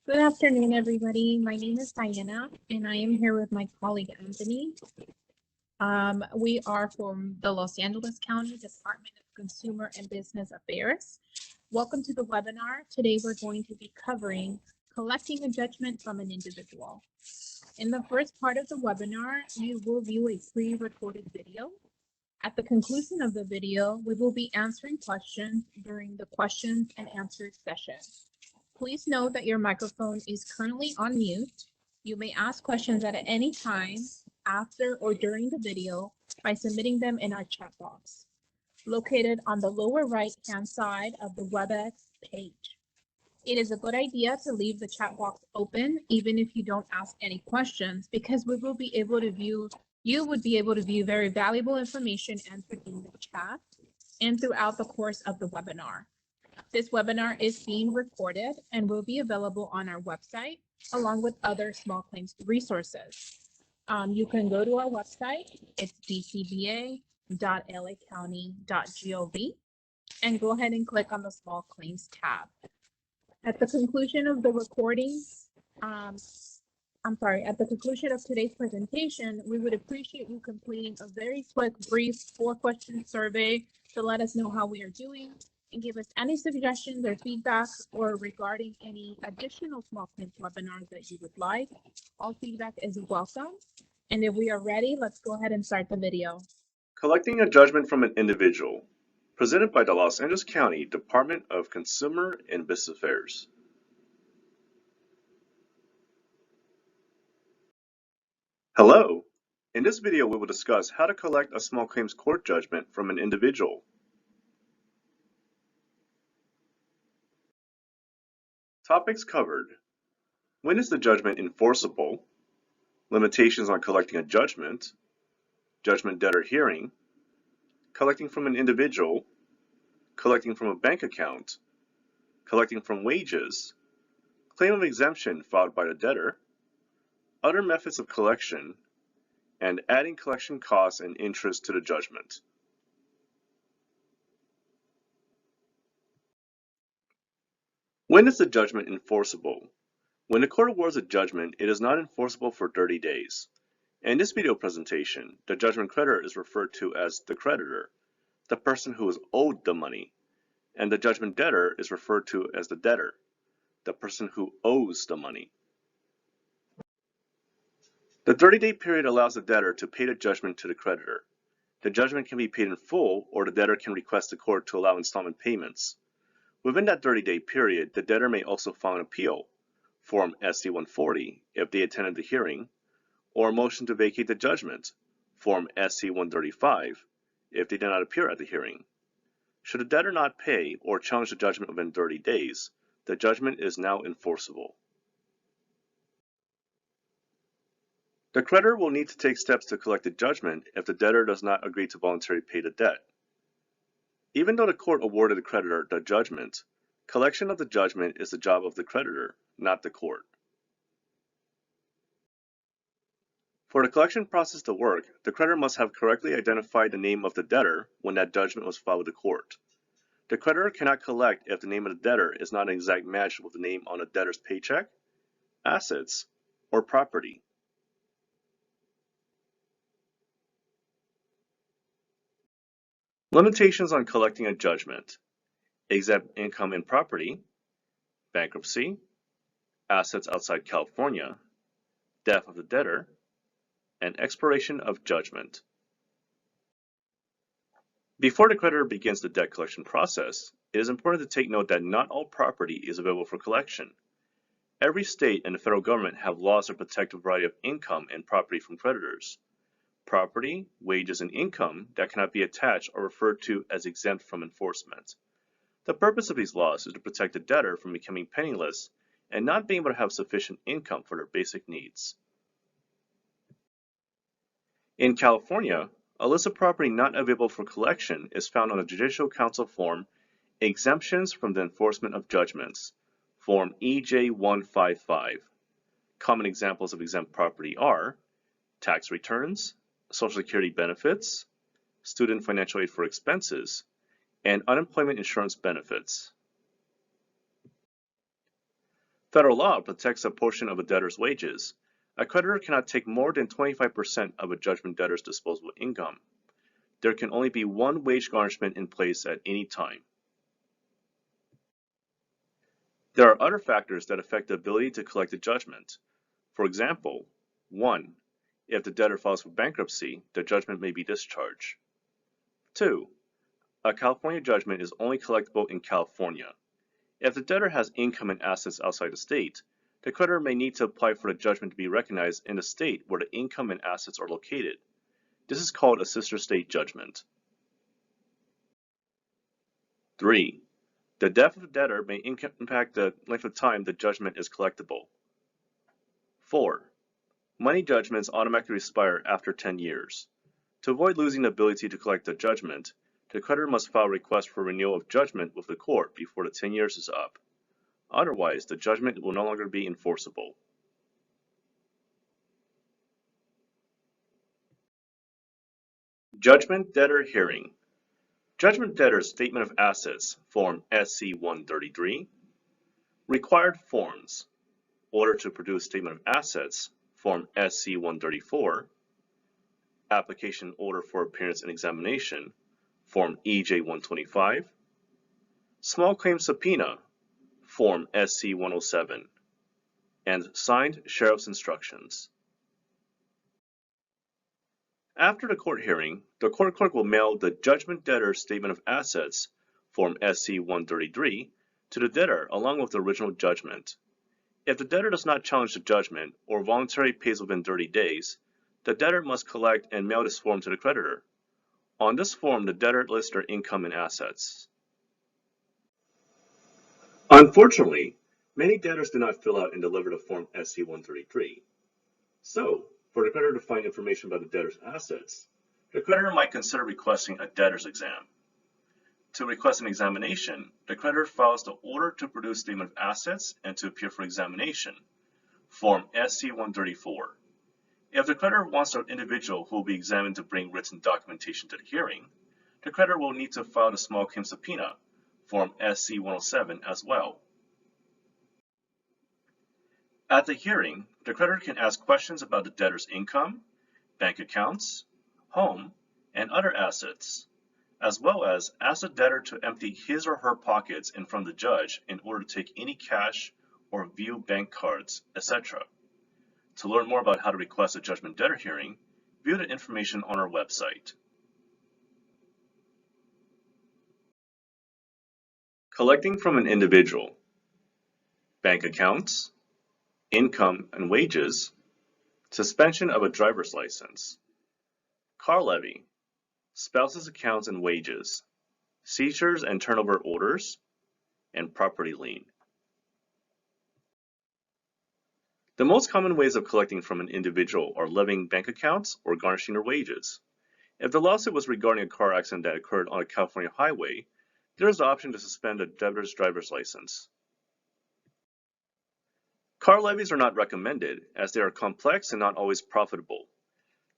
Good afternoon, everybody. My name is Diana, and I am here with my colleague Anthony. We are from the Los Angeles County Department of Consumer and Business Affairs. Welcome to the webinar. Today, we're going to be covering collecting a judgment from an individual. In the first part of the webinar, you will view a pre-recorded video. At the conclusion of the video, we will be answering questions during the questions and answers session. Please note that your microphone is currently on mute. You may ask questions at any time after or during the video by submitting them in our chat box, located on the lower right-hand side of the WebEx page. It is a good idea to leave the chat box open even if you don't ask any questions, because we will be able to view, you would be able to view very valuable information entered in the chat and throughout the course of the webinar. This webinar is being recorded and will be available on our website along with other small claims resources. You can go to our website, it's dcba.lacounty.gov, and go ahead and click on the small claims tab. At the conclusion of the recording, at the conclusion of today's presentation, we would appreciate you completing a very quick, brief 4-question survey to let us know how we are doing and give us any suggestions or feedback or regarding any additional small claims webinars that you would like. All feedback is welcome. And if we are ready, let's go ahead and start the video. Collecting a judgment from an individual, presented by the Los Angeles County Department of Consumer and Business Affairs. Hello! In this video, we will discuss how to collect a small claims court judgment from an individual. Topics covered: when is the judgment enforceable? Limitations on collecting a judgment, judgment debtor hearing, collecting from an individual, collecting from a bank account, collecting from wages, claim of exemption filed by the debtor, other methods of collection, and adding collection costs and interest to the judgment. When is the judgment enforceable? When the court awards a judgment, it is not enforceable for 30 days. In this video presentation, the judgment creditor is referred to as the creditor, the person who is owed the money, and the judgment debtor is referred to as the debtor, the person who owes the money. The 30-day period allows the debtor to pay the judgment to the creditor. The judgment can be paid in full, or the debtor can request the court to allow installment payments. Within that 30-day period, the debtor may also file an appeal, Form SC-140, if they attended the hearing, or a motion to vacate the judgment, Form SC-135, if they did not appear at the hearing. Should the debtor not pay or challenge the judgment within 30 days, the judgment is now enforceable. The creditor will need to take steps to collect the judgment if the debtor does not agree to voluntarily pay the debt. Even though the court awarded the creditor the judgment, collection of the judgment is the job of the creditor, not the court. For the collection process to work, the creditor must have correctly identified the name of the debtor when that judgment was filed with the court. The creditor cannot collect if the name of the debtor is not an exact match with the name on the debtor's paycheck, assets, or property. Limitations on collecting a judgment: exempt income and property, bankruptcy, assets outside California, death of the debtor, and expiration of judgment. Before the creditor begins the debt collection process, it is important to take note that not all property is available for collection. Every state and the federal government have laws that protect a variety of income and property from creditors. Property, wages, and income that cannot be attached are referred to as exempt from enforcement. The purpose of these laws is to protect the debtor from becoming penniless and not being able to have sufficient income for their basic needs. In California, a list of property not available for collection is found on the Judicial Council Form Exemptions from the Enforcement of Judgments, Form EJ-155. Common examples of exempt property are tax returns, Social Security benefits, student financial aid for expenses, and unemployment insurance benefits. Federal law protects a portion of a debtor's wages. A creditor cannot take more than 25% of a judgment debtor's disposable income. There can only be one wage garnishment in place at any time. There are other factors that affect the ability to collect a judgment. For example, 1. If the debtor files for bankruptcy, the judgment may be discharged. 2. A California judgment is only collectible in California. If the debtor has income and assets outside the state, the creditor may need to apply for the judgment to be recognized in the state where the income and assets are located. This is called a sister state judgment. 3. The death of the debtor may impact the length of time the judgment is collectible. 4. Money judgments automatically expire after 10 years. To avoid losing the ability to collect the judgment, the creditor must file a request for renewal of judgment with the court before the 10 years is up. Otherwise, the judgment will no longer be enforceable. Judgment Debtor Hearing. Judgment Debtor's Statement of Assets, Form SC-133. Required Forms. Order to Produce Statement of Assets, Form SC-134. Application Order for Appearance and Examination, Form EJ-125. Small Claim Subpoena, Form SC-107. And Signed Sheriff's Instructions. After the court hearing, the court clerk will mail the Judgment Debtor's Statement of Assets, Form SC-133, to the debtor along with the original judgment. If the debtor does not challenge the judgment or voluntarily pays within 30 days, the debtor must collect and mail this form to the creditor. On this form, the debtor lists their income and assets. Unfortunately, many debtors do not fill out and deliver the Form SC-133. So, for the creditor to find information about the debtor's assets, the creditor might consider requesting a debtor's exam. To request an examination, the creditor files the Order to Produce Statement of Assets and to Appear for Examination, Form SC-134. If the creditor wants the individual who will be examined to bring written documentation to the hearing, the creditor will need to file the Small Claim Subpoena, Form SC-107 as well. At the hearing, the creditor can ask questions about the debtor's income, bank accounts, home, and other assets, as well as ask the debtor to empty his or her pockets in front of the judge in order to take any cash or view bank cards, etc. To learn more about how to request a judgment debtor hearing, view the information on our website. Collecting from an individual. Bank accounts, income and wages, suspension of a driver's license, car levy, spouse's accounts and wages, seizures and turnover orders, and property lien. The most common ways of collecting from an individual are levying bank accounts or garnishing their wages. If the lawsuit was regarding a car accident that occurred on a California highway, there is the option to suspend a debtor's driver's license. Car levies are not recommended as they are complex and not always profitable.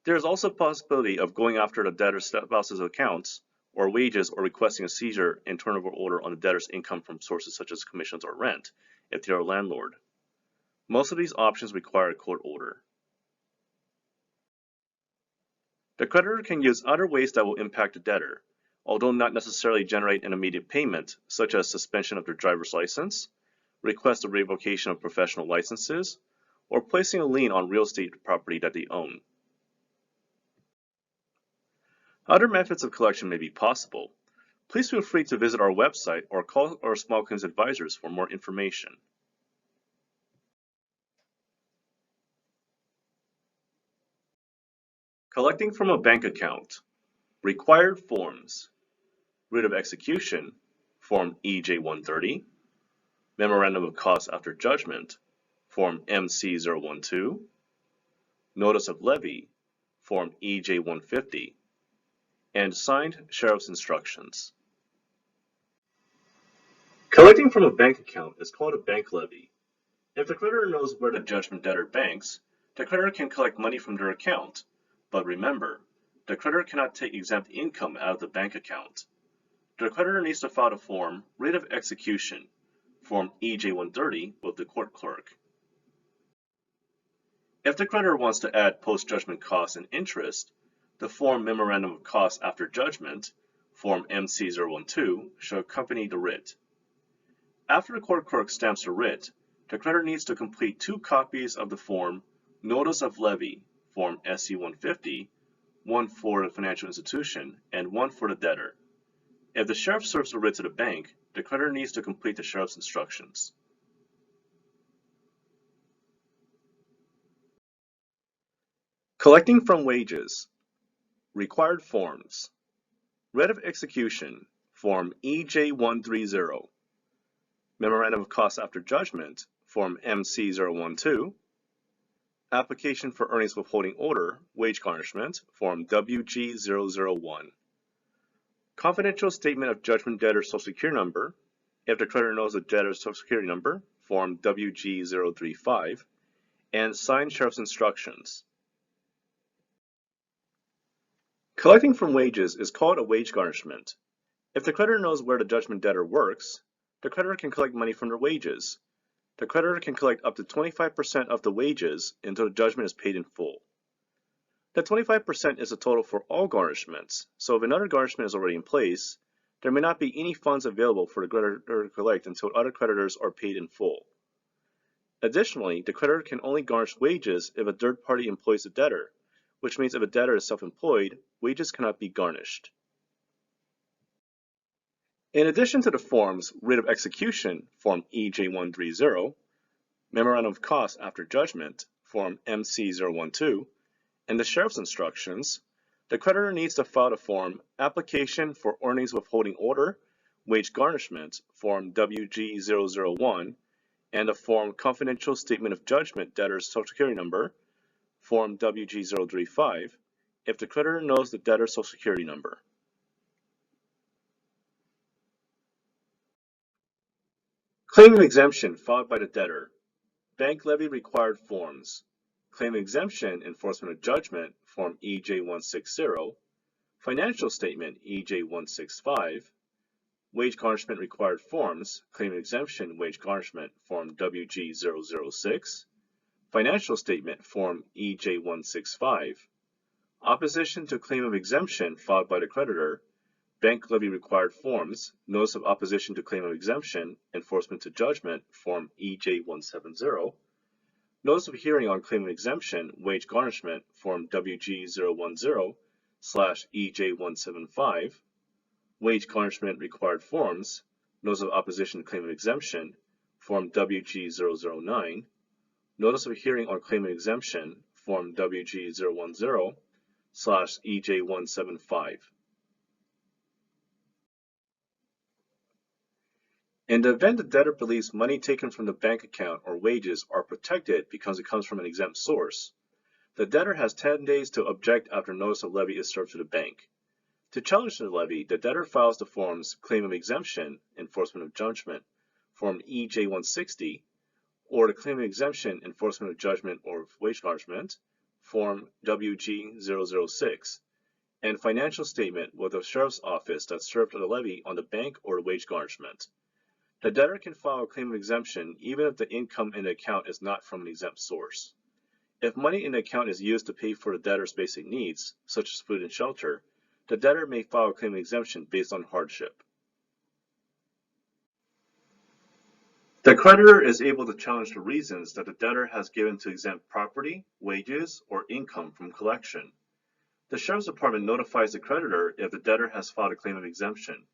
There is also a possibility of going after the debtor's spouse's accounts or wages or requesting a seizure and turnover order on the debtor's income from sources such as commissions or rent if they are a landlord. Most of these options require a court order. The creditor can use other ways that will impact the debtor, although not necessarily generate an immediate payment, such as suspension of their driver's license, request a revocation of professional licenses, or placing a lien on real estate property that they own. Other methods of collection may be possible. Please feel free to visit our website or call our small claims advisors for more information. Collecting from a bank account. Required forms. Writ of execution, Form EJ-130. Memorandum of Costs After Judgment, Form MC-012. Notice of Levy, Form EJ-150. And Signed Sheriff's Instructions. Collecting from a bank account is called a bank levy. If the creditor knows where the judgment debtor banks, the creditor can collect money from their account. But remember, the creditor cannot take exempt income out of the bank account. The creditor needs to file a form, Writ of Execution, Form EJ130 with the court clerk. If the creditor wants to add post-judgment costs and interest, the Form Memorandum of Costs After Judgment, Form MC012, should accompany the writ. After the court clerk stamps the writ, the creditor needs to complete 2 copies of the Form Notice of Levy, Form SC150, one for the financial institution and one for the debtor. If the sheriff serves the writ to the bank, the creditor needs to complete the sheriff's instructions. Collecting from wages. Required forms. Writ of execution, Form EJ130. Memorandum of Costs After Judgment, Form MC012. Application for Earnings Withholding Order, Wage Garnishment, Form WG001. Confidential Statement of Judgment Debtor's Social Security Number, if the creditor knows the debtor's Social Security Number, Form WG035, and signed Sheriff's Instructions. Collecting from wages is called a wage garnishment. If the creditor knows where the judgment debtor works, the creditor can collect money from their wages. The creditor can collect up to 25% of the wages until the judgment is paid in full. The 25% is the total for all garnishments, so if another garnishment is already in place, there may not be any funds available for the creditor to collect until other creditors are paid in full. Additionally, the creditor can only garnish wages if a third party employs the debtor, which means if a debtor is self-employed, wages cannot be garnished. In addition to the forms Writ of Execution, Form EJ130, Memorandum of Costs After Judgment, Form MC012, and the Sheriff's Instructions, the creditor needs to file the Form Application for Earnings Withholding Order, Wage Garnishment, Form WG001, and the Form Confidential Statement of Judgment Debtor's Social Security Number, Form WG035, if the creditor knows the debtor's Social Security number. Claim of exemption filed by the debtor. Bank levy required forms. Claim of exemption enforcement of judgment, Form EJ160. Financial statement, EJ165. Wage garnishment required forms. Claim of exemption wage garnishment, Form WG006. Financial statement, Form EJ165. Opposition to claim of exemption filed by the creditor. Bank levy required forms, Notice of Opposition to Claim of Exemption, Enforcement to Judgment, Form EJ170, Notice of Hearing on Claim of Exemption, Wage Garnishment, Form WG010/EJ175, Wage Garnishment Required Forms, Notice of Opposition to Claim of Exemption, Form WG009, Notice of Hearing on Claim of Exemption, Form WG010/EJ175. In the event the debtor believes money taken from the bank account or wages are protected because it comes from an exempt source, the debtor has 10 days to object after notice of levy is served to the bank. To challenge the levy, the debtor files the forms Claim of Exemption, Enforcement of Judgment, Form EJ160, or the Claim of Exemption, Enforcement of Judgment or Wage Garnishment, Form WG006, and financial statement with the Sheriff's Office that served the levy on the bank or wage garnishment. The debtor can file a claim of exemption even if the income in the account is not from an exempt source. If money in the account is used to pay for the debtor's basic needs, such as food and shelter, the debtor may file a claim of exemption based on hardship. The creditor is able to challenge the reasons that the debtor has given to exempt property, wages, or income from collection. The Sheriff's Department notifies the creditor if the debtor has filed a claim of exemption.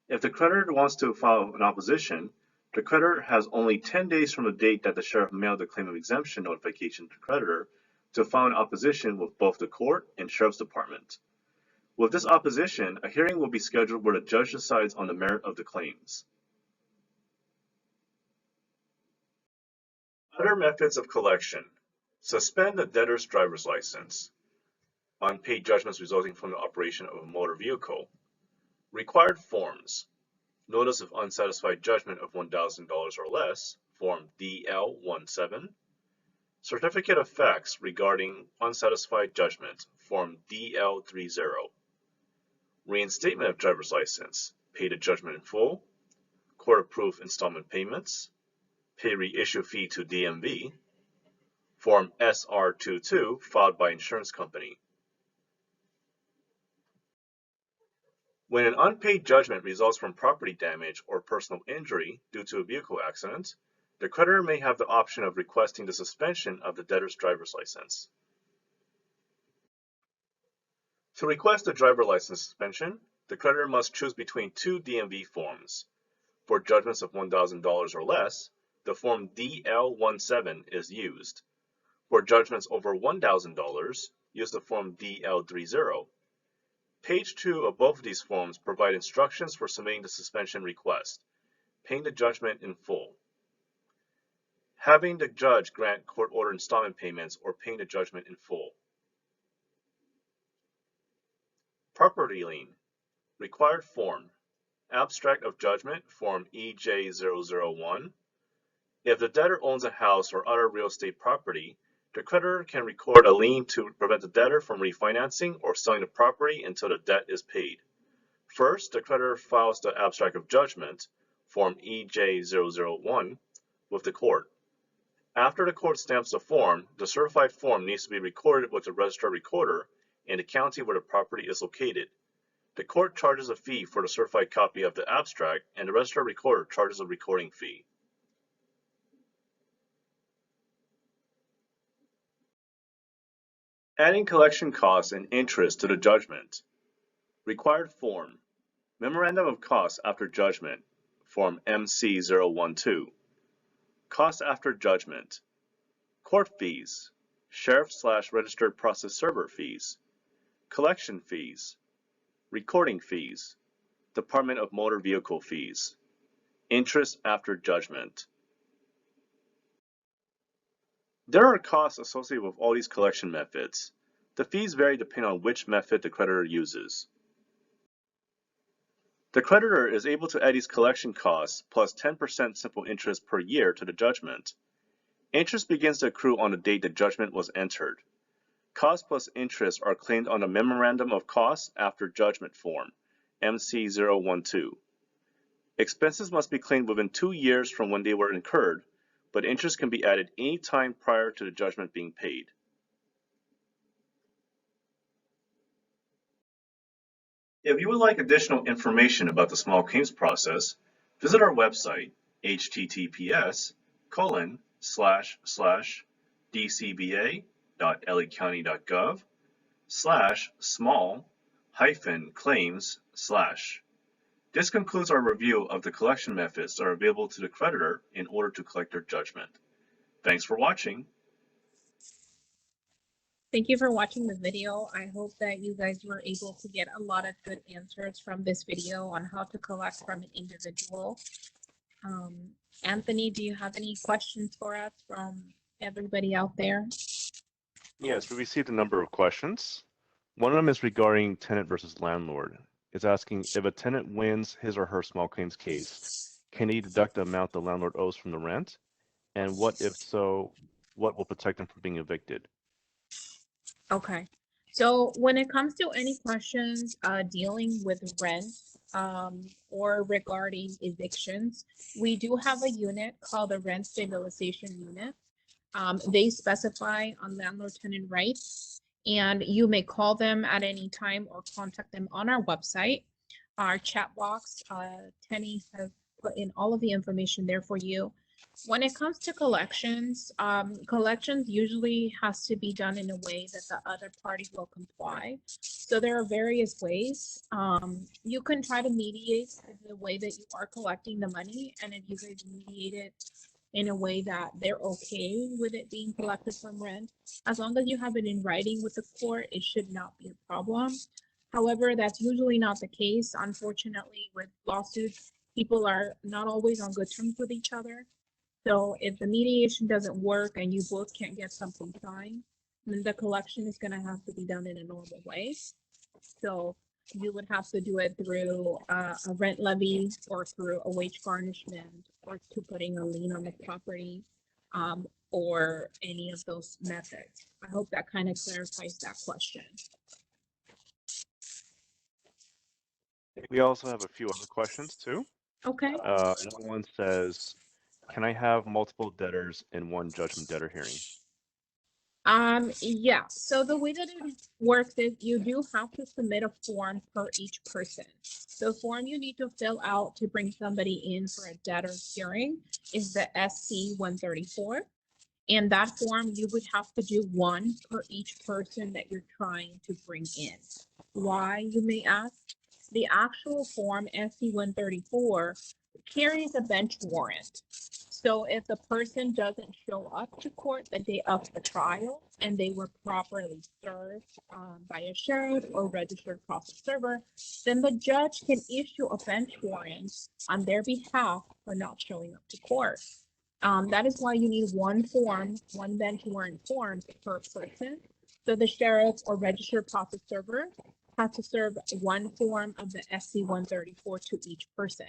If the creditor wants to file an opposition, the creditor has only 10 days from the date that the sheriff mailed the claim of exemption notification to the creditor to file an opposition with both the court and Sheriff's Department. With this opposition, a hearing will be scheduled where the judge decides on the merit of the claims. Other methods of collection. Suspend the debtor's driver's license. Unpaid judgments resulting from the operation of a motor vehicle. Required forms. Notice of unsatisfied judgment of $1,000 or less, Form DL17. Certificate of facts regarding unsatisfied judgment, Form DL30. Reinstatement of driver's license, paid a judgment in full. court-approved installment payments, pay reissue fee to DMV, Form SR22 filed by insurance company. When an unpaid judgment results from property damage or personal injury due to a vehicle accident, the creditor may have the option of requesting the suspension of the debtor's driver's license. To request a driver's license suspension, the creditor must choose between two DMV forms. For judgments of $1,000 or less, the form DL17 is used. For judgments over $1,000, use the form DL30. Page 2 of both of these forms provide instructions for submitting the suspension request, paying the judgment in full, having the judge grant court-ordered installment payments, or paying the judgment in full. Property lien. Required form. Abstract of judgment, Form EJ001. If the debtor owns a house or other real estate property, the creditor can record a lien to prevent the debtor from refinancing or selling the property until the debt is paid. First, the creditor files the abstract of judgment, Form EJ001, with the court. After the court stamps the form, the certified form needs to be recorded with the registered recorder in the county where the property is located. The court charges a fee for the certified copy of the abstract, and the registered recorder charges a recording fee. Adding collection costs and interest to the judgment. Required form. Memorandum of Costs After Judgment, Form MC012. Costs After Judgment. Court fees, Sheriff/Registered Process Server fees, collection fees, recording fees, Department of Motor Vehicle fees, interest after judgment. There are costs associated with all these collection methods. The fees vary depending on which method the creditor uses. The creditor is able to add these collection costs plus 10% simple interest per year to the judgment. Interest begins to accrue on the date the judgment was entered. Costs plus interest are claimed on the Memorandum of Costs After Judgment form, MC012. Expenses must be claimed within 2 years from when they were incurred, but interest can be added any time prior to the judgment being paid. If you would like additional information about the small claims process, visit our website, https://dcba.lacounty.gov/small-claims/. This concludes our review of the collection methods that are available to the creditor in order to collect their judgment. Thanks for watching. Thank you for watching the video. I hope that you guys were able to get a lot of good answers from this video on how to collect from an individual. Anthony, do you have any questions for us from everybody out there? Yes, we received a number of questions. One of them is regarding tenant versus landlord. It's asking if a tenant wins his or her small claims case, can he deduct the amount the landlord owes from the rent? And what if so, what will protect them from being evicted? Okay, so when it comes to any questions dealing with rent or regarding evictions, we do have a unit called the Rent Stabilization Unit. They specify on landlord-tenant rights, and you may call them at any time or contact them on our website. Our chat box, Tenny has put in all of the information there for you. When it comes to collections, collections usually has to be done in a way that the other party will comply. So there are various ways. You can try to mediate the way that you are collecting the money, and if you guys mediate it in a way that they're okay with it being collected from rent, as long as you have it in writing with the court, it should not be a problem. However, that's usually not the case. Unfortunately, with lawsuits, people are not always on good terms with each other. So if the mediation doesn't work and you both can't get something signed, then the collection is going to have to be done in a normal way. So you would have to do it through a rent levy or through a wage garnishment or to putting a lien on the property or any of those methods. I hope that kind of clarifies that question. We also have a few other questions too. Okay. Another one says, can I have multiple debtors in one judgment debtor hearing? Yeah, so the way that it works is you do have to submit a form per each person. The form you need to fill out to bring somebody in for a debtor hearing is the SC 134. And that form, you would have to do one per each person that you're trying to bring in. Why, you may ask? The actual form SC 134 carries a bench warrant. So if the person doesn't show up to court the day of the trial and they were properly served by a sheriff or registered process server, then the judge can issue a bench warrant on their behalf for not showing up to court. That is why you need one form, one bench warrant form per person. So the sheriff or registered process server has to serve one form of the SC 134 to each person.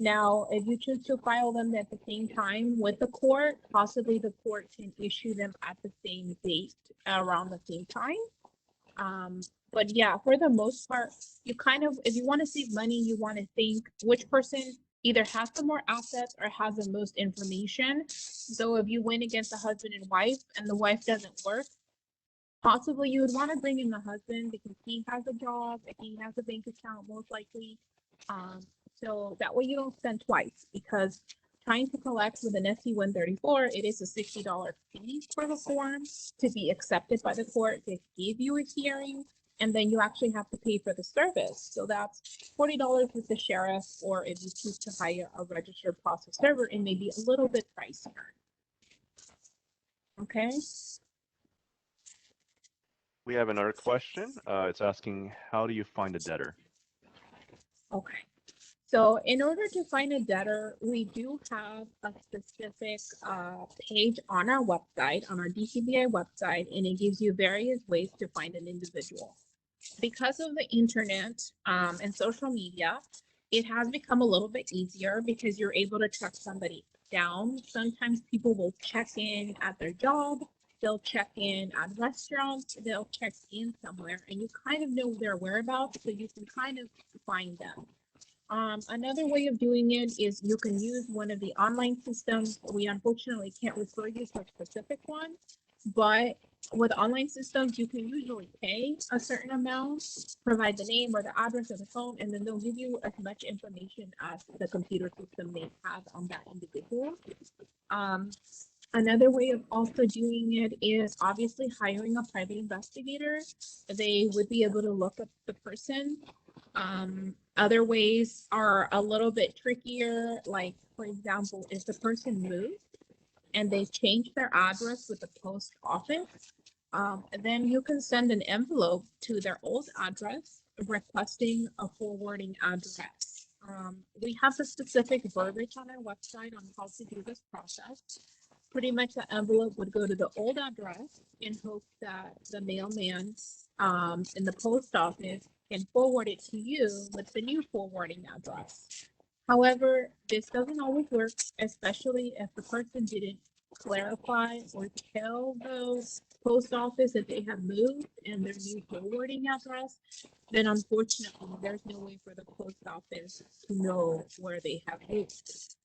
Now, if you choose to file them at the same time with the court, possibly the court can issue them at the same date around the same time. But yeah, for the most part, you kind of, if you want to save money, you want to think which person either has the more assets or has the most information. So if you win against the husband and wife and the wife doesn't work, possibly you would want to bring in the husband because he has a job and he has a bank account most likely. So that way you don't spend twice because trying to collect with an SC 134, it is a $60 fee for the form to be accepted by the court. They give you a hearing and then you actually have to pay for the service. So that's $40 with the sheriff, or if you choose to hire a registered process server, it may be a little bit pricier. Okay. We have another question. It's asking, how do you find a debtor? Okay. So in order to find a debtor, we do have a specific page on our website, on our DCBI website, and it gives you various ways to find an individual. Because of the internet and social media, it has become a little bit easier because you're able to track somebody down. Sometimes people will check in at their job, they'll check in at restaurants, they'll check in somewhere, and you kind of know their whereabouts, so you can kind of find them. Another way of doing it is you can use one of the online systems. We unfortunately can't refer you to a specific one, but with online systems, you can usually pay a certain amount, provide the name or the address of the phone, and then they'll give you as much information as the computer system may have on that individual. Another way of also doing it is obviously hiring a private investigator. They would be able to look up the person. Other ways are a little bit trickier, like for example, if the person moved and they changed their address with the post office, then you can send an envelope to their old address requesting a forwarding address. We have the specific verbiage on our website on how to do this process. Pretty much the envelope would go to the old address in hopes that the mailman in the post office can forward it to you with the new forwarding address. However, this doesn't always work, especially if the person didn't clarify or tell the post office that they have moved and their new forwarding address. Then unfortunately, there's no way for the post office to know where they have moved.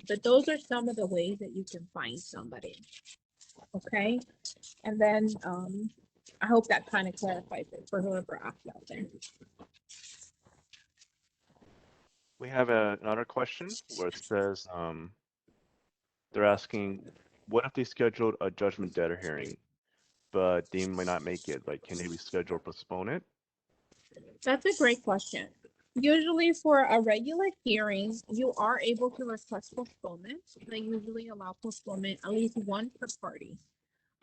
But those are some of the ways that you can find somebody. Okay, and then I hope that kind of clarifies it for whoever asked out there. We have another question where it says, they're asking, what if they scheduled a judgment debtor hearing, but they might not make it? Like, can they reschedule or postpone it? That's a great question. Usually for a regular hearing, you are able to request postponement. They usually allow postponement at least one per party.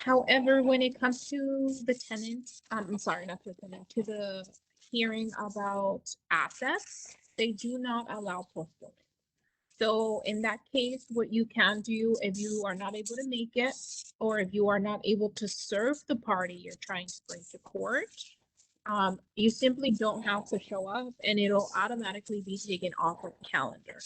However, when it comes to the tenant, I'm sorry, not the tenant, to the hearing about assets, they do not allow postponement. So in that case, what you can do if you are not able to make it, or if you are not able to serve the party you're trying to bring to court, you simply don't have to show up and it'll automatically be taken off of the calendar.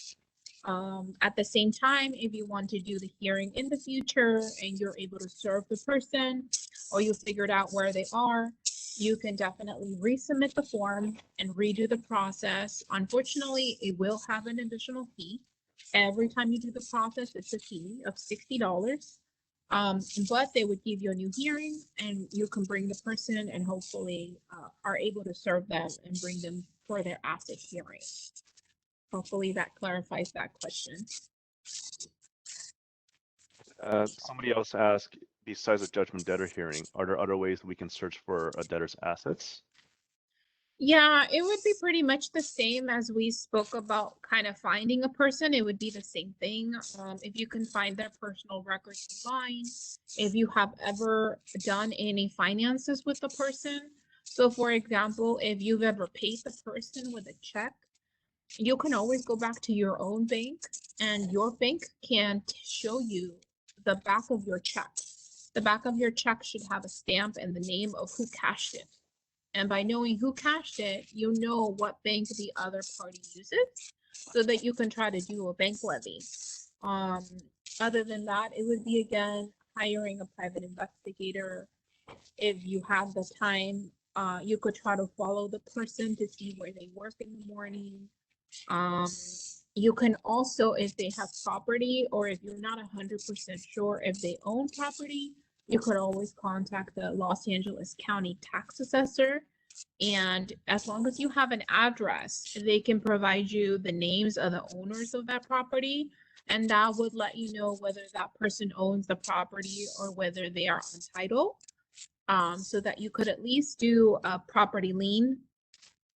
At the same time, if you want to do the hearing in the future and you're able to serve the person or you figured out where they are, you can definitely resubmit the form and redo the process. Unfortunately, it will have an additional fee. Every time you do the process, it's a fee of $60. But they would give you a new hearing and you can bring the person and hopefully are able to serve them and bring them for their asset hearing. Hopefully that clarifies that question. Somebody else asked, besides a judgment debtor hearing, are there other ways we can search for a debtor's assets? Yeah, it would be pretty much the same as we spoke about kind of finding a person. It would be the same thing. If you can find their personal records online, if you have ever done any finances with the person. So for example, if you've ever paid the person with a check, you can always go back to your own bank and your bank can show you the back of your check. The back of your check should have a stamp and the name of who cashed it. And by knowing who cashed it, you know what bank the other party uses so that you can try to do a bank levy. Other than that, it would be again hiring a private investigator. If you have the time, you could try to follow the person to see where they work in the morning. You can also, if they have property or if you're not 100% sure if they own property, you could always contact the Los Angeles County tax assessor. And as long as you have an address, they can provide you the names of the owners of that property. And that would let you know whether that person owns the property or whether they are on title. So that you could at least do a property lien.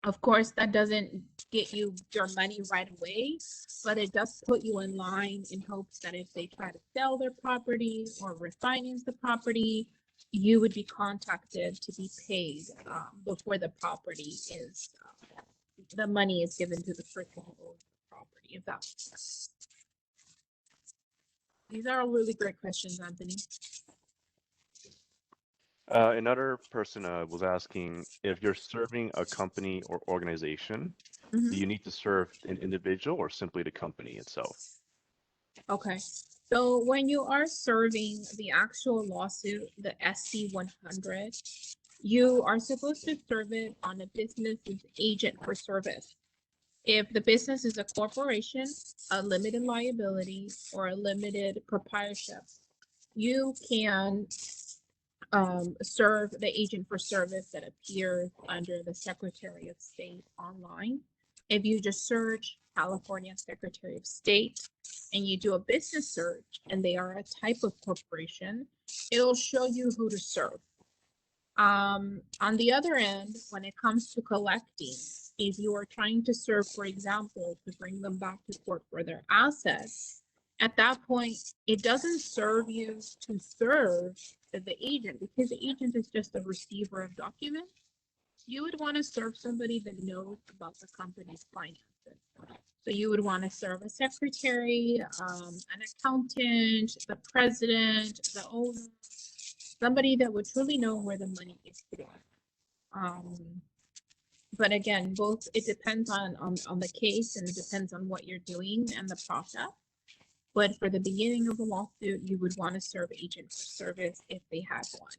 Of course, that doesn't get you your money right away, but it does put you in line in hopes that if they try to sell their property or refinance the property, you would be contacted to be paid before the property is, the money is given to the person who owns the property, if that makes sense. These are all really great questions, Anthony. Another person was asking, if you're serving a company or organization, do you need to serve an individual or simply the company itself? Okay, so when you are serving the actual lawsuit, the SC 100, you are supposed to serve it on a business's agent for service. If the business is a corporation, a limited liability, or a limited proprietorship, you can serve the agent for service that appears under the Secretary of State online. If you just search California Secretary of State and you do a business search and they are a type of corporation, it'll show you who to serve. On the other end, when it comes to collecting, if you are trying to serve, for example, to bring them back to court for their assets, at that point, it doesn't serve you to serve the agent because the agent is just a receiver of documents. You would want to serve somebody that knows about the company's finances. So you would want to serve a secretary, an accountant, the president, the owner, somebody that would truly know where the money is going. But again, both, it depends on the case and it depends on what you're doing and the process. But for the beginning of the lawsuit, you would want to serve agent for service if they had one.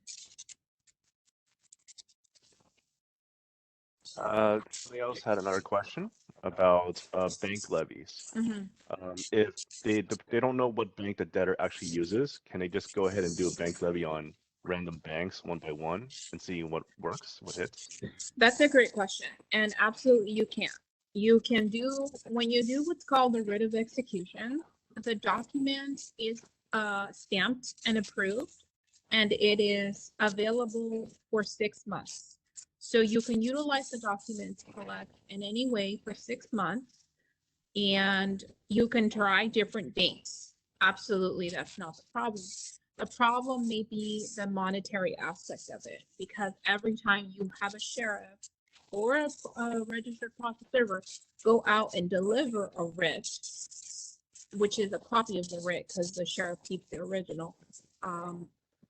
Somebody else had another question about bank levies. If they don't know what bank the debtor actually uses, can they just go ahead and do a bank levy on random banks one by one and see what works, what hits? That's a great question, and absolutely you can. You can do, when you do what's called the writ of execution, the document is stamped and approved, and it is available for 6 months. So you can utilize the document to collect in any way for 6 months, and you can try different banks. Absolutely, that's not the problem. The problem may be the monetary aspect of it, because every time you have a sheriff or a registered process server go out and deliver a writ, which is a copy of the writ because the sheriff keeps the original,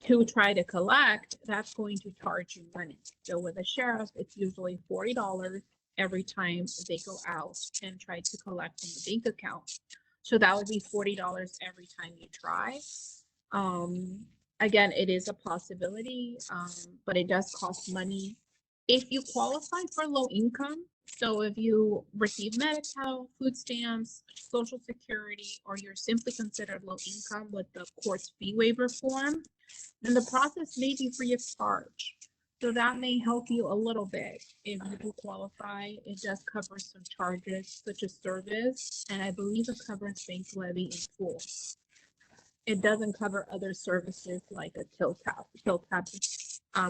to try to collect, that's going to charge you money. So with a sheriff, it's usually $40 every time they go out and try to collect from the bank account. So that would be $40 every time you try. Again, it is a possibility, but it does cost money. If you qualify for low income, so if you receive Medi-Cal, food stamps, Social Security, or you're simply considered low income with the court's fee waiver form, then the process may be free of charge. So that may help you a little bit if you do qualify. It does cover some charges such as service, and I believe it covers bank levy in full. It doesn't cover other services like a till tab,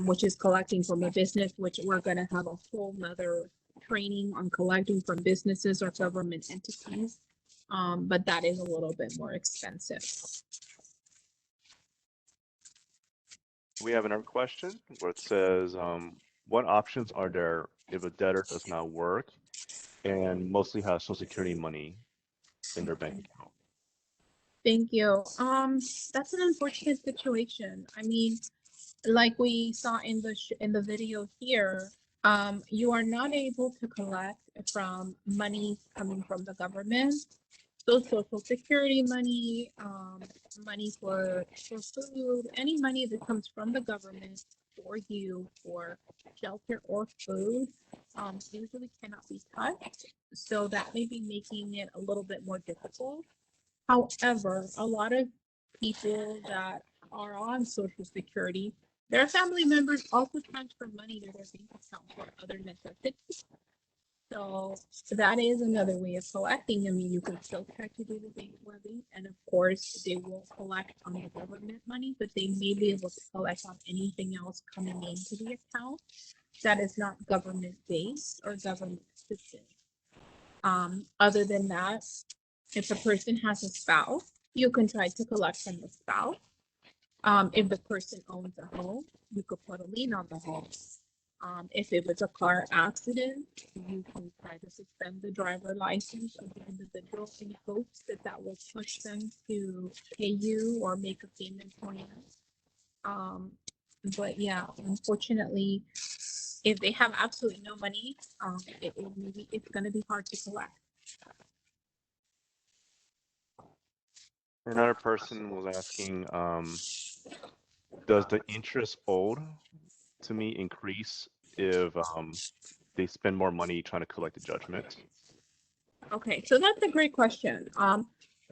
which is collecting from a business, which we're going to have a whole nother training on collecting from businesses or government entities. But that is a little bit more expensive. We have another question where it says, what options are there if a debtor does not work and mostly has Social Security money in their bank account? Thank you. That's an unfortunate situation. I mean, like we saw in the video here, you are not able to collect from money coming from the government. So Social Security money, money for food, any money that comes from the government for you for shelter or food, usually cannot be touched. So that may be making it a little bit more difficult. However, a lot of people that are on Social Security, their family members also transfer money to their bank account for other necessities. So that is another way of collecting. I mean, you can still try to do the bank levy, and of course, they will collect on the government money, but they may be able to collect on anything else coming into the account that is not government based or government assisted. Other than that, if a person has a spouse, you can try to collect from the spouse. If the person owns a home, you could put a lien on the home. If it was a car accident, you can try to suspend the driver license of the individual in hopes that that will push them to pay you or make a payment plan. But yeah, unfortunately, if they have absolutely no money, it's going to be hard to collect. Another person was asking, does the interest owed to me increase if they spend more money trying to collect the judgment? Okay, so that's a great question.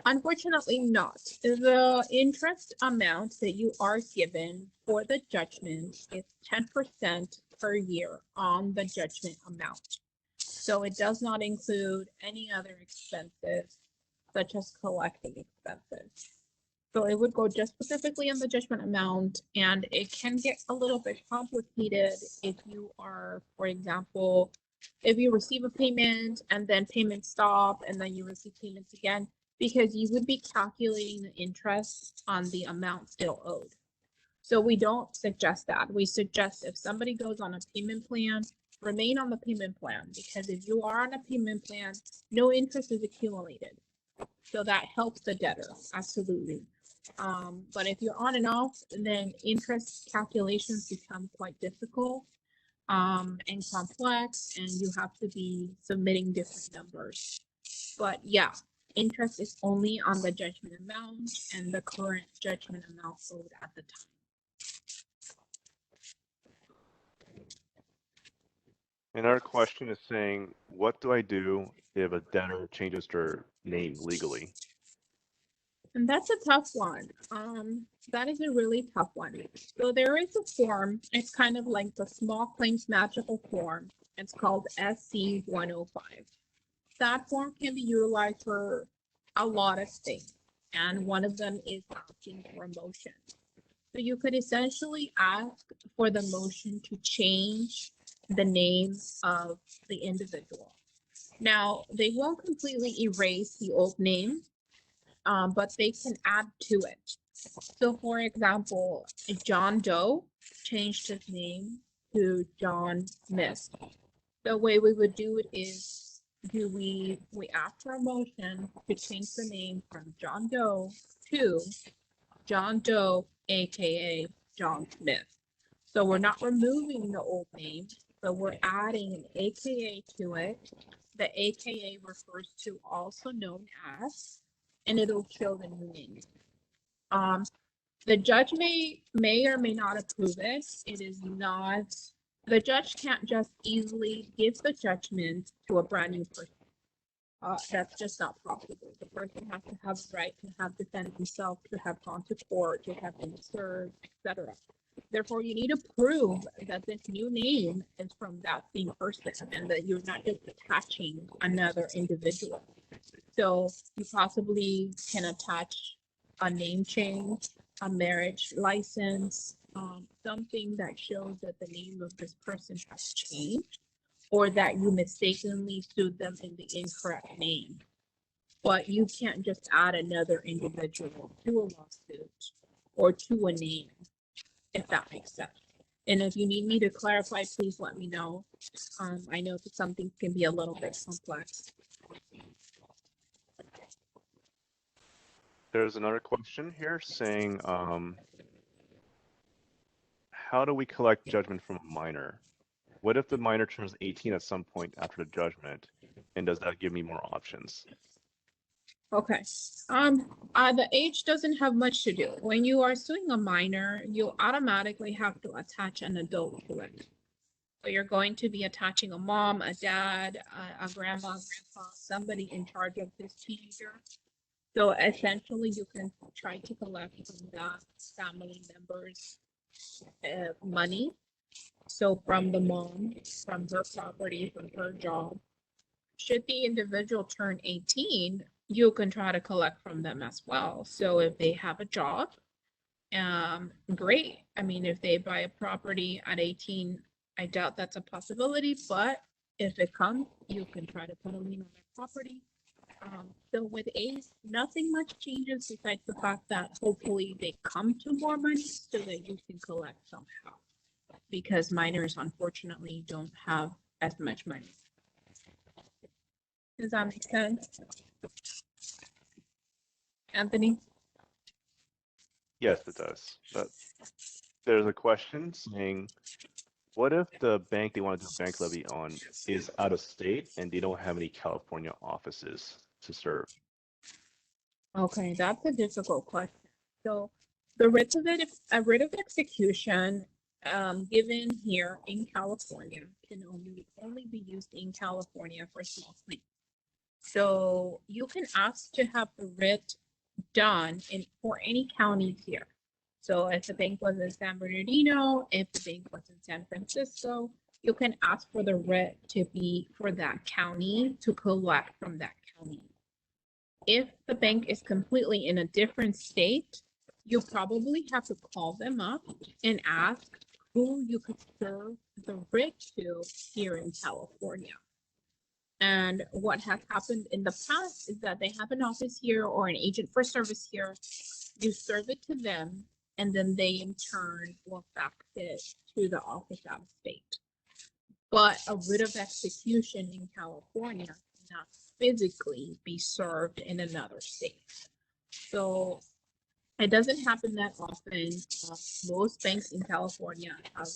Unfortunately not. The interest amount that you are given for the judgment is 10% per year on the judgment amount. So it does not include any other expenses, such as collecting expenses. So it would go just specifically on the judgment amount, and it can get a little bit complicated if you are, for example, if you receive a payment and then payments stop and then you receive payments again, because you would be calculating the interest on the amount still owed. So we don't suggest that. We suggest if somebody goes on a payment plan, remain on the payment plan, because if you are on a payment plan, no interest is accumulated. So that helps the debtor, absolutely. But if you're on and off, then interest calculations become quite difficult and complex, and you have to be submitting different numbers. But yeah, interest is only on the judgment amount and the current judgment amount owed at the time. Another question is saying, what do I do if a debtor changes their name legally? And that's a tough one. That is a really tough one. So there is a form, it's kind of like the small claims magical form. It's called SC 105. That form can be utilized for a lot of things, and one of them is asking for a motion. So you could essentially ask for the motion to change the name of the individual. Now, they won't completely erase the old name, but they can add to it. So for example, John Doe changed his name to John Smith. The way we would do it is, we ask for a motion to change the name from John Doe to John Doe, aka John Smith. So we're not removing the old name, but we're adding an aka to it. The aka refers to also known as, and it'll show the new name. The judge may or may not approve it. It is not The judge can't just easily give the judgment to a brand new person. That's just not possible. The person has to have the right to have defended himself, to have gone to court, to have been served, etc. Therefore, you need to prove that this new name is from that same person and that you're not just attaching another individual. So you possibly can attach a name change, a marriage license, something that shows that the name of this person has changed, or that you mistakenly sued them in the incorrect name. But you can't just add another individual to a lawsuit or to a name, if that makes sense. And if you need me to clarify, please let me know. I know that some things can be a little bit complex. There's another question here saying, how do we collect judgment from a minor? What if the minor turns 18 at some point after the judgment? And does that give me more options? Okay. The age doesn't have much to do. When you are suing a minor, you automatically have to attach an adult to it. So you're going to be attaching a mom, a dad, a grandma, grandpa, somebody in charge of this teenager. So essentially, you can try to collect from that family member's money. So from the mom, from her property, from her job. Should the individual turn 18, you can try to collect from them as well. So if they have a job, great. I mean, if they buy a property at 18, I doubt that's a possibility, but if it comes, you can try to put a lien on their property. So with age, nothing much changes besides the fact that hopefully they come to more money so that you can collect somehow. Because minors unfortunately don't have as much money. Does that make sense? Anthony? Yes, it does. There's a question saying, what if the bank they want to do a bank levy on is out of state and they don't have any California offices to serve? Okay, that's a difficult question. So the writ a writ of execution given here in California can only be used in California for small claims. So you can ask to have the writ done for any county here. So if the bank was in San Bernardino, if the bank was in San Francisco, you can ask for the writ to be for that county to collect from that county. If the bank is completely in a different state, you probably have to call them up and ask who you could serve the writ to here in California. And what has happened in the past is that they have an office here or an agent for service here. You serve it to them, and then they in turn will fax it to the office out of state. But a writ of execution in California cannot physically be served in another state. So it doesn't happen that often. Most banks in California have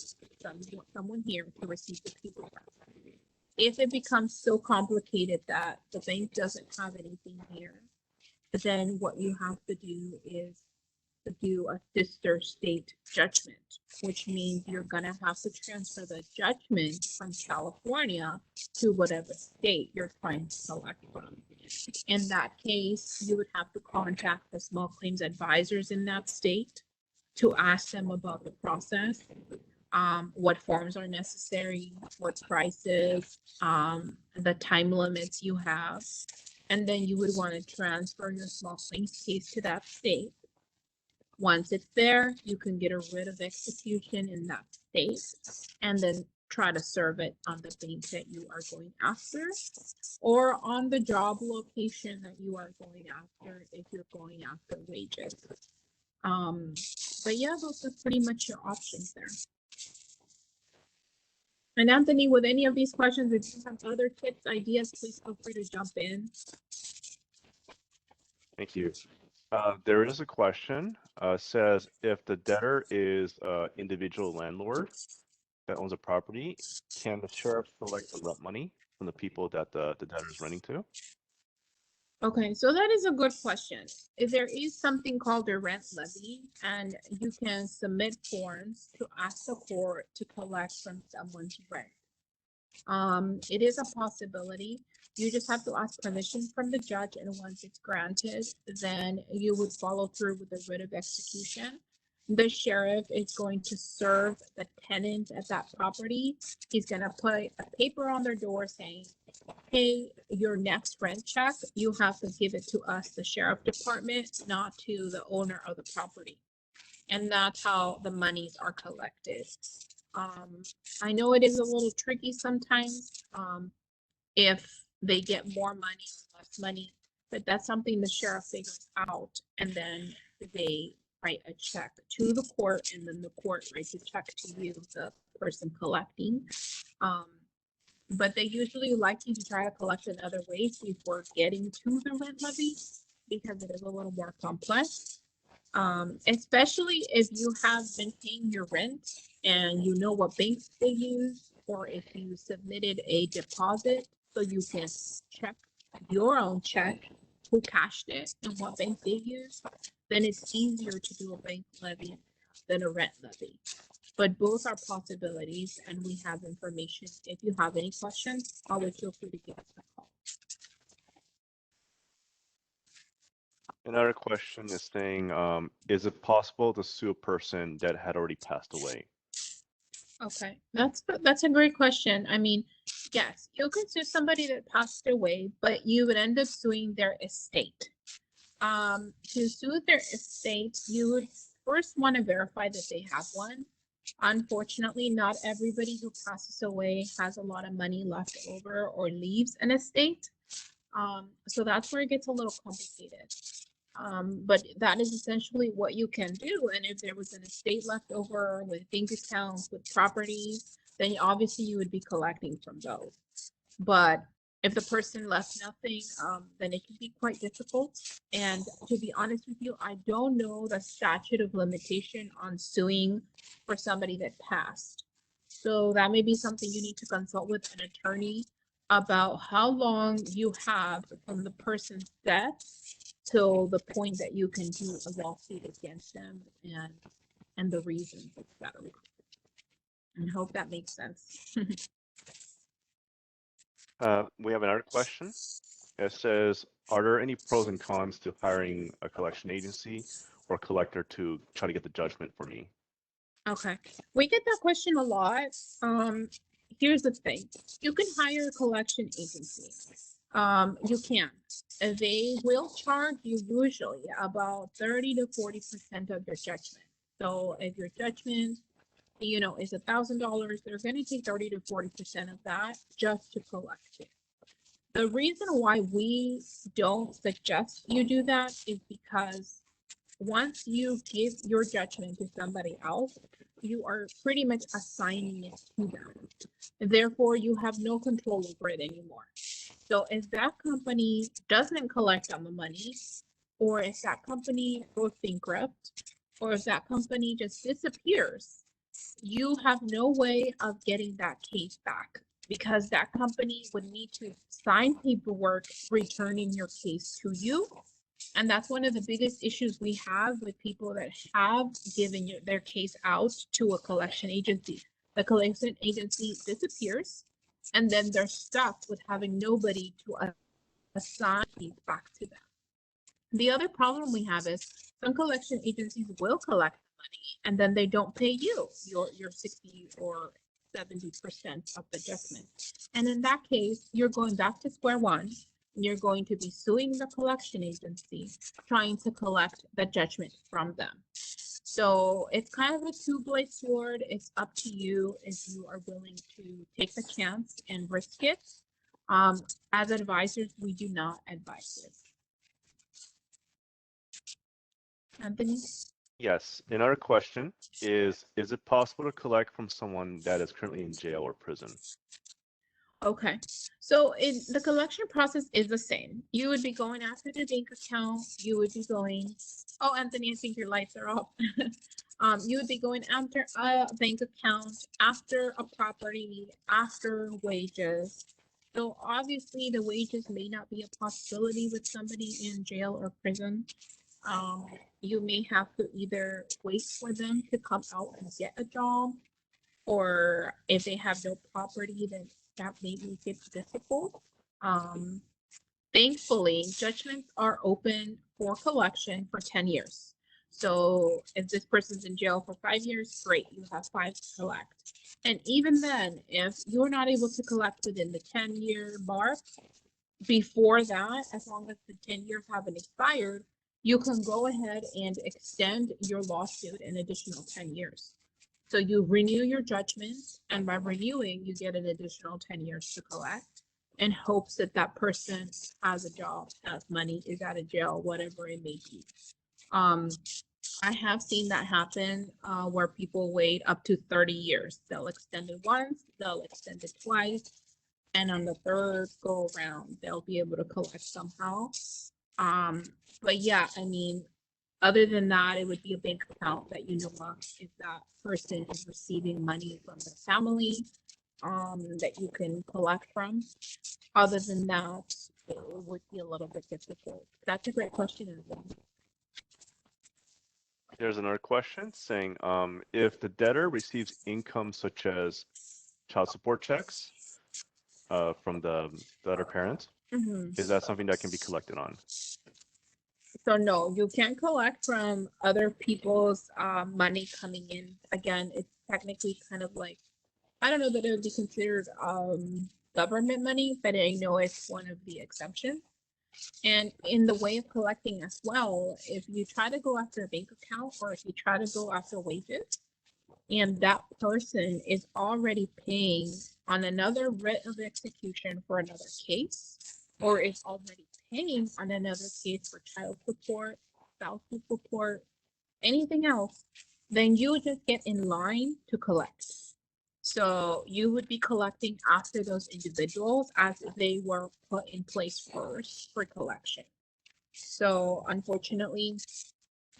someone here to receive the paperwork. If it becomes so complicated that the bank doesn't have anything here, then what you have to do is to do a sister state judgment, which means you're gonna have to transfer the judgment from California to whatever state you're trying to collect from. In that case, you would have to contact the small claims advisors in that state to ask them about the process, what forms are necessary, what prices, the time limits you have. And then you would want to transfer your small claims case to that state. Once it's there, you can get a writ of execution in that state and then try to serve it on the bank that you are going after or on the job location that you are going after if you're going after wages. But yeah, those are pretty much your options there. And Anthony, with any of these questions, if you have other tips, ideas, please feel free to jump in. Thank you. There is a question, says if the debtor is an individual landlord that owns a property, can the sheriff collect the rent money from the people that the debtor is renting to? Okay, so that is a good question. If there is something called a rent levy, and you can submit forms to ask the court to collect from someone's rent. It is a possibility. You just have to ask permission from the judge, and once it's granted, then you would follow through with the writ of execution. The sheriff is going to serve the tenant at that property. He's gonna put a paper on their door saying, hey, your next rent check, you have to give it to us, the sheriff department, not to the owner of the property. And that's how the monies are collected. I know it is a little tricky sometimes, if they get more money or less money, but that's something the sheriff figures out, and then they write a check to the court, and then the court writes a check to you, the person collecting. But they usually like you to try to collect in other ways before getting to the rent levy, because it is a little more complex. Especially if you have been paying your rent and you know what banks they use, or if you submitted a deposit so you can check your own check, who cashed it and what bank they use, then it's easier to do a bank levy than a rent levy. But both are possibilities, and we have information. If you have any questions, always feel free to give us a call. Another question is saying, is it possible to sue a person that had already passed away? Okay, that's a great question. I mean, yes, you could sue somebody that passed away, but you would end up suing their estate. To sue their estate, you would first want to verify that they have one. Unfortunately, not everybody who passes away has a lot of money left over or leaves an estate. So that's where it gets a little complicated. But that is essentially what you can do. And if there was an estate left over with bank accounts, with properties, then obviously you would be collecting from those. But if the person left nothing, then it can be quite difficult. And to be honest with you, I don't know the statute of limitation on suing for somebody that passed. So that may be something you need to consult with an attorney about, how long you have from the person's death till the point that you can do a lawsuit against them, and the reasons, etc. And hope that makes sense. We have another question. It says, are there any pros and cons to hiring a collection agency or collector to try to get the judgment for me? Okay, we get that question a lot. Here's the thing: you can hire a collection agency. You can. They will charge you usually about 30 to 40% of your judgment. So if your judgment, is $1,000, they're going to take 30 to 40% of that just to collect it. The reason why we don't suggest you do that is because once you give your judgment to somebody else, you are pretty much assigning it to them. Therefore, you have no control over it anymore. So if that company doesn't collect on the money, or if that company goes bankrupt, or if that company just disappears, you have no way of getting that case back, because that company would need to sign paperwork returning your case to you. And that's one of the biggest issues we have with people that have given their case out to a collection agency. The collection agency disappears, and then they're stuck with having nobody to assign back to them. The other problem we have is some collection agencies will collect the money, and then they don't pay you your 60 or 70% of the judgment. And in that case, you're going back to square one. You're going to be suing the collection agency, trying to collect the judgment from them. So it's kind of a two-blade sword. It's up to you if you are willing to take the chance and risk it. As advisors, we do not advise this. Anthony? Yes. Another question is it possible to collect from someone that is currently in jail or prison? Okay, so the collection process is the same. You would be going after the bank account. You would be going, oh, Anthony, I think your lights are off. You would be going after a bank account, after a property, after wages. So obviously the wages may not be a possibility with somebody in jail or prison. You may have to either wait for them to come out and get a job, or if they have no property, then that may make it difficult. Um, Thankfully, judgments are open for collection for 10 years. So if this person's in jail for 5 years, great, you have 5 to collect. And even then, if you're not able to collect within the 10-year mark, before that, as long as the 10 years haven't expired, you can go ahead and extend your lawsuit an additional 10 years. So you renew your judgment, and by renewing, you get an additional 10 years to collect in hopes that that person has a job, has money, is out of jail, whatever it may be. I have seen that happen where people wait up to 30 years. They'll extend it once, they'll extend it twice, and on the third go around, they'll be able to collect somehow. But yeah, I mean, other than that, it would be a bank account that you know of if that person is receiving money from the family that you can collect from. Other than that, it would be a little bit difficult. That's a great question, Anthony. There's another question saying, if the debtor receives income such as child support checks from the other parent, is that something that can be collected on? So no, you can't collect from other people's money coming in. Again, it's technically kind of like, I don't know that it would be considered government money, but I know it's one of the exemptions. And in the way of collecting as well, if you try to go after a bank account or if you try to go after wages, and that person is already paying on another writ of execution for another case, or is already paying on another case for child support, spousal support, anything else, then you would just get in line to collect. So you would be collecting after those individuals as they were put in place first for collection. So unfortunately,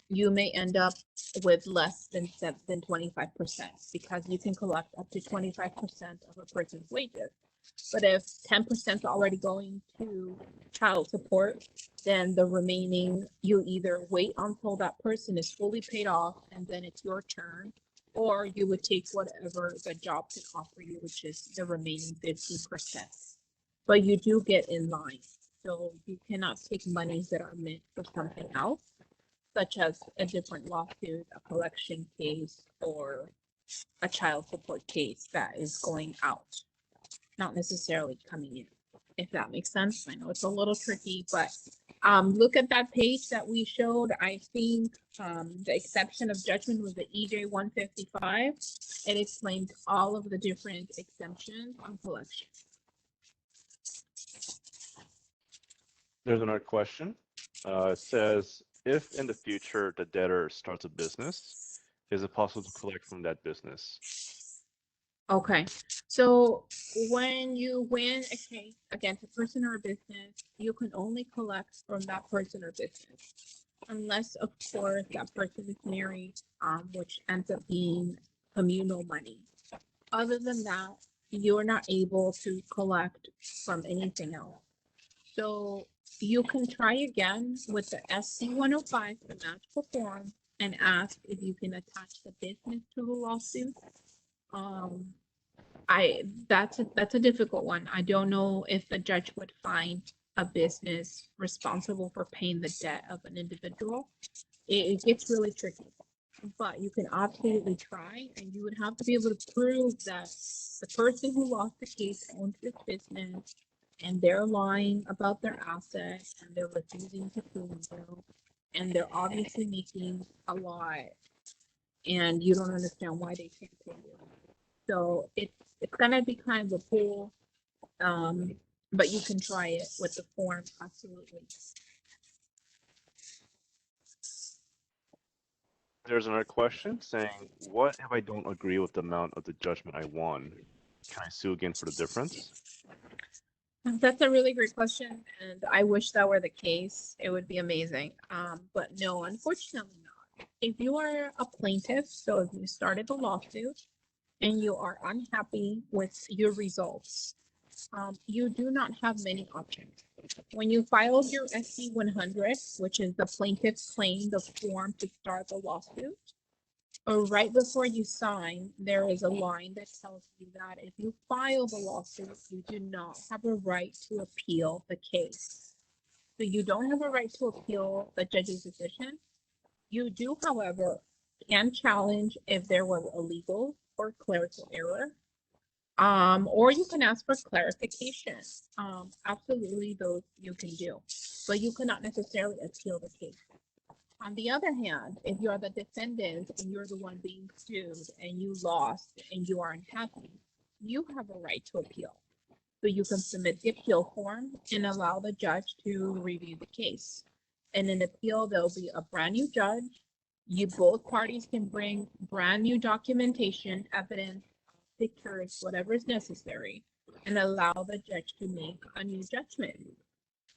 you may end up with less than 25% because you can collect up to 25% of a person's wages. But if 10% is already going to child support, then the remaining, you either wait until that person is fully paid off and then it's your turn, or you would take whatever the job can offer you, which is the remaining 50%. But you do get in line. So you cannot take monies that are meant for something else, such as a different lawsuit, a collection case, or a child support case that is going out, not necessarily coming in, if that makes sense. I know it's a little tricky, but look at that page that we showed. I think the exception of judgment was the EJ 155. It explains all of the different exemptions on collection. There's another question. It says, if in the future the debtor starts a business, is it possible to collect from that business? Okay, so when you win a case against a person or a business, you can only collect from that person or business, unless, of course, that person is married, which ends up being communal money. Other than that, you're not able to collect from anything else. So you can try again with the SC 105, the magical form, and ask if you can attach the business to the lawsuit. That's a difficult one. I don't know if the judge would find a business responsible for paying the debt of an individual. It gets really tricky, but you can absolutely try, and you would have to be able to prove that the person who lost the case owns this business, and they're lying about their assets, and they're refusing to prove them, and they're obviously making a lot, and you don't understand why they can't pay you. So it's gonna be kind of a pull, but you can try it with the form, absolutely. There's another question saying, what if I don't agree with the amount of the judgment I won? Can I sue again for the difference? That's a really great question, and I wish that were the case. It would be amazing. But no, unfortunately not. If you are a plaintiff, so if you started a lawsuit and you are unhappy with your results, you do not have many options. When you filed your SC 100, which is the plaintiff's claim, the form to start the lawsuit, or right before you sign, there is a line that tells you that if you file the lawsuit, you do not have a right to appeal the case. So you don't have a right to appeal the judge's decision. You do, however, can challenge if there was a legal or clerical error. Or you can ask for clarification. Absolutely, those you can do, but you cannot necessarily appeal the case. On the other hand, if you're the defendant and you're the one being sued and you lost and you are unhappy, you have a right to appeal. So you can submit the appeal form and allow the judge to review the case. In an appeal, there'll be a brand new judge. Both parties can bring brand new documentation, evidence, pictures, whatever is necessary, and allow the judge to make a new judgment.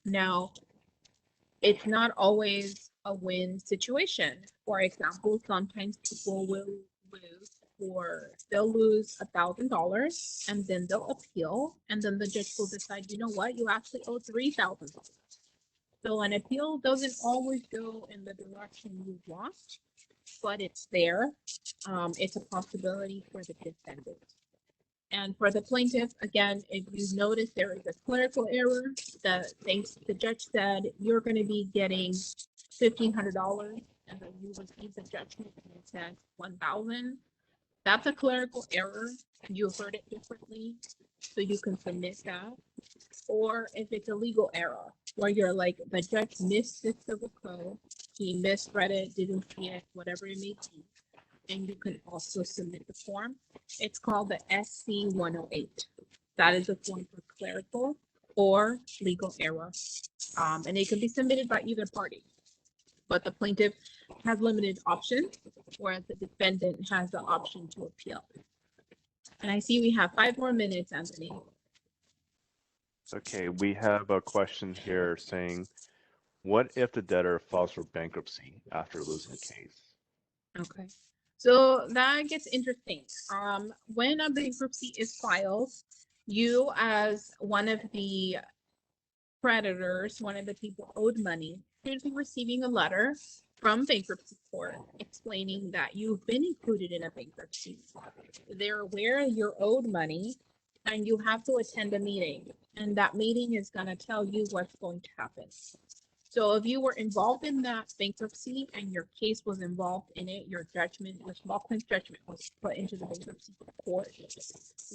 Now, it's not always a win situation. For example, sometimes people will lose they'll lose $1,000 and then they'll appeal, and then the judge will decide, you know what, you actually owe $3,000. So an appeal doesn't always go in the direction you want, but it's there. It's a possibility for the defendant. And for the plaintiff, again, if you notice there is a clerical error, the judge said you're going to be getting $1,500, and then you receive the judgment and it says $1,000. That's a clerical error. You heard it differently, so you can submit that. Or if it's a legal error, where you're like, the judge missed this civil code, he misread it, didn't see it, whatever it may be, and you can also submit the form. It's called the SC 108. That is a form for clerical or legal error. And it can be submitted by either party. But the plaintiff has limited options, whereas the defendant has the option to appeal. And I see we have 5 more minutes, Anthony. Okay, we have a question here saying, what if the debtor files for bankruptcy after losing the case? Okay. So that gets interesting. When a bankruptcy is filed, you as one of the creditors, one of the people owed money, should be receiving a letter from bankruptcy court explaining that you've been included in a bankruptcy. They're aware you're owed money and you have to attend a meeting, and that meeting is going to tell you what's going to happen. So if you were involved in that bankruptcy and your case was involved in it, your judgment, your small claims judgment was put into the bankruptcy court,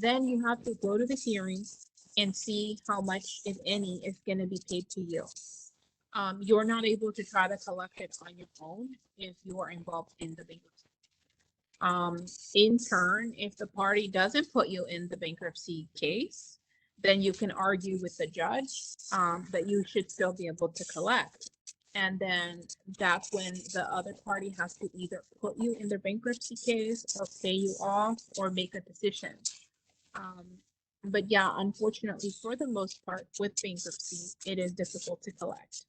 then you have to go to the hearing and see how much, if any, is going to be paid to you. You're not able to try to collect it on your own if you are involved in the bankruptcy. In turn, if the party doesn't put you in the bankruptcy case, then you can argue with the judge that you should still be able to collect. And then that's when the other party has to either put you in their bankruptcy case or pay you off or make a decision. But yeah, unfortunately, for the most part, with bankruptcy, it is difficult to collect.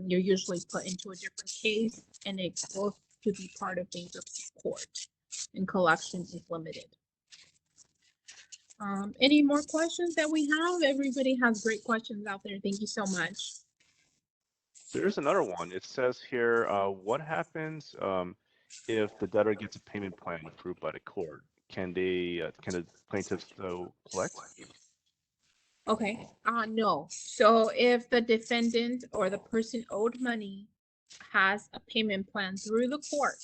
You're usually put into a different case and it goes to be part of bankruptcy court, and collection is limited. Any more questions that we have? Everybody has great questions out there. Thank you so much. There's another one. It says here, what happens if the debtor gets a payment plan approved by the court? Can the plaintiff still collect? Okay, no. So if the defendant or the person owed money has a payment plan through the court,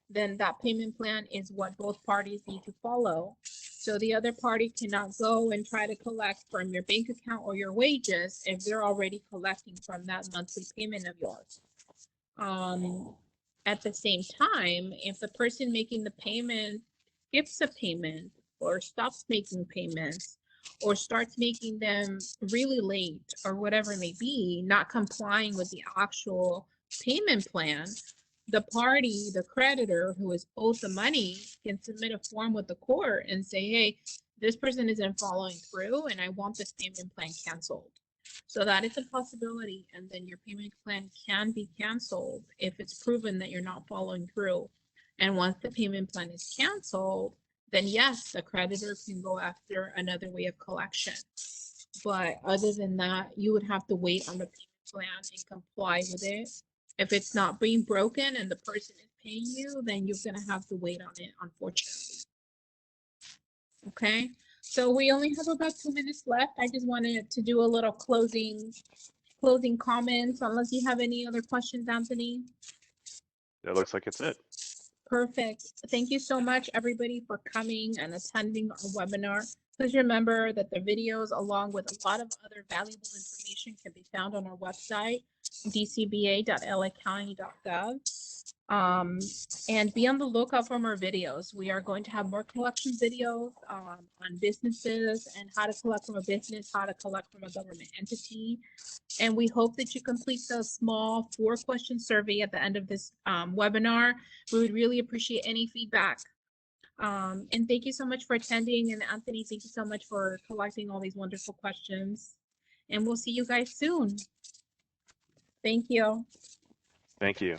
then that payment plan is what both parties need to follow. So the other party cannot go and try to collect from your bank account or your wages if they're already collecting from that monthly payment of yours. At the same time, if the person making the payment skips a payment or stops making payments or starts making them really late or whatever it may be, not complying with the actual payment plan, the party, the creditor who is owed the money, can submit a form with the court and say, hey, this person isn't following through and I want this payment plan canceled. So that is a possibility, and then your payment plan can be canceled if it's proven that you're not following through. And once the payment plan is canceled, then yes, the creditor can go after another way of collection. But other than that, you would have to wait on the payment plan and comply with it. If it's not being broken and the person is paying you, then you're gonna have to wait on it, unfortunately. Okay, so we only have about 2 minutes left. I just wanted to do a little closing comments, unless you have any other questions, Anthony. That looks like it's it. Perfect. Thank you so much, everybody, for coming and attending our webinar. Please remember that the videos, along with a lot of other valuable information, can be found on our website, dcba.lacounty.gov. And be on the lookout for more videos. We are going to have more collection videos on businesses and how to collect from a business, how to collect from a government entity. And we hope that you complete the small 4-question survey at the end of this webinar. We would really appreciate any feedback. And thank you so much for attending. And Anthony, thank you so much for collecting all these wonderful questions. And we'll see you guys soon. Thank you. Thank you.